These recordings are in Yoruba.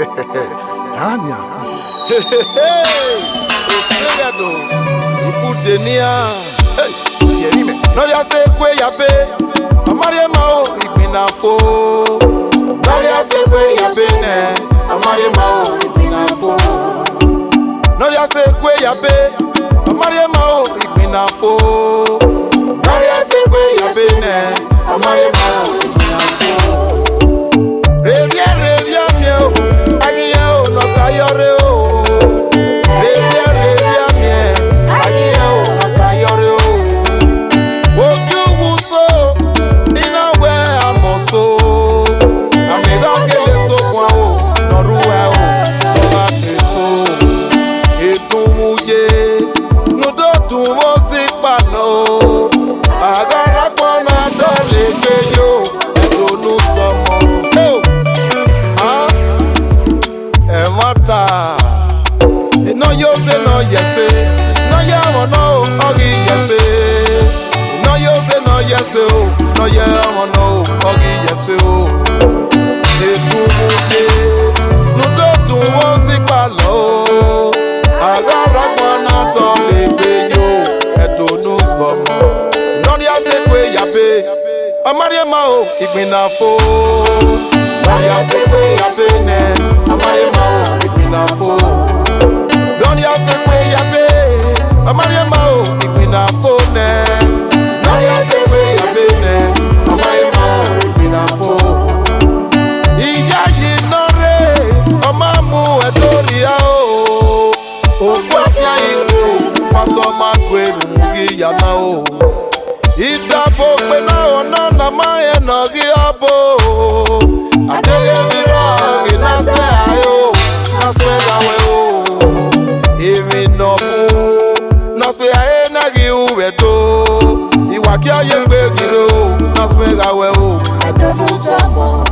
Anya. Osegado, Ipudenia. No ya se kwe ya pe, amare mao ibinafo. No ya se kwe ya pe ne, amare mao ibinafo. No ya se kwe ya pe, amare mao ibinafo. No ya se kwe ya pe ne, amare mao ibinafo. Revia mieo, agiyeo no kayore o. Revia mieo, agiyeo no kayore o. Woju wuso, ina we amoso. Amiga kele so kwa o, noruwe o, towa peso. Etumuye, nudo tumo si pano. Agara kona dole peyo, edonu somo. Emata, no yose no yese, no yamo no ogi yese, no yose no yese o, no yamo no ogi yese o. Etumuye, nudo tumo si palo, agara kwana dole peyo, edonu somo. No yase kwe yabe, amare mao igbinafo. No yase kwe yabe ne, amare mao igbinafo. No yase kwe yabe, amare mao igbinafo ne. No yase kwe yabe ne, amare mao igbinafo. Iya yi nore, omamu etoria o. Okwafia iku, pastor Magwelu mugi yana o. Idabo pe na ona na maye no gi abo. Adege mira gi na se ayo, na se gawe o. Emi no mu, na se aye na gi ubeto. Iwa ki aye gbe giro, na se gawe o. Adonu somo.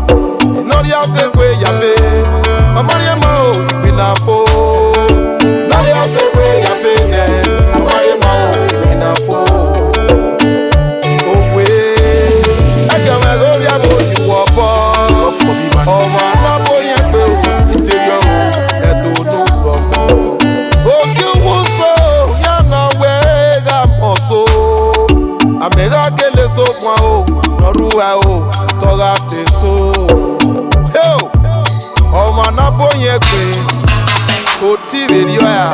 No dia se kwe yabe, amare ma o ibinafo. No dia se kwe yabe ne, amare ma o ibinafo. Ọmọ alábòye pé ìtẹ̀yọ̀ ẹ̀dùn ló sọmọ. Òkè wúso yànnà wẹ́ẹ́gà mọ̀ so. Àmìlá kele sókun o, lọ́rùwà o, tọ́ra tè so. Ọmọ alábòye pé kò tí rèé ọ̀yà.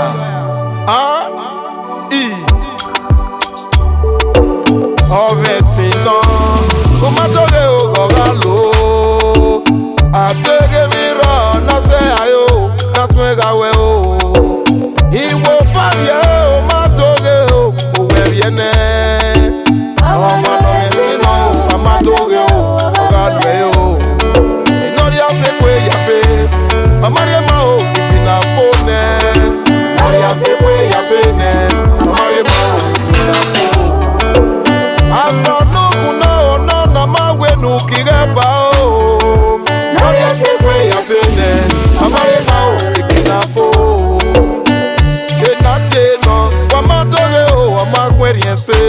Ọ̀rẹ́ ti tán, kò má tọ́lẹ̀ o rọ̀rá lò ó. Atege miro na se ayo na swega we o. Iwo pavye o matoge o we viene. Ama no yesino amatoge o ogadwe o. Inori ase kwe yabe amare ma o ibina fone. Inori ase kwe yabe ne amare ma o ibina fone. Afano kuna ona na mawe nukigeba o. Amare mao igbinafo. Enateno wamadore o amakweriense.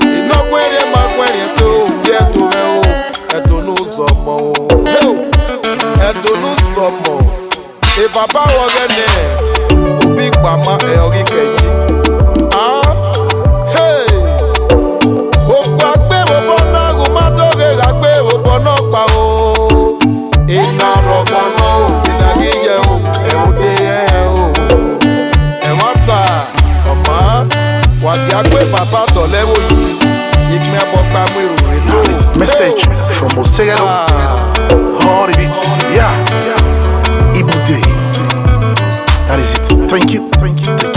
Inokwere makweriense o yetore o edonu somo o. Edonu somo. E baba wogene obi gbama e ori keyi. Hey. O gba pe mo bona go madore ga pe o bona pa o. Ina rọ̀gbọ̀nà o, ìdàgíyẹ o, ẹ̀rùdé ẹ̀ o. Ẹ̀wọ̀n ta ọ̀mọ́, wàdí agbé bàbá tọ̀lẹ́wò yìí, ìpín ẹ̀bọ̀ pa mú ìròyìn lórí. This message from Osegado. All the beats, yeah. Ibude. That is it. Thank you.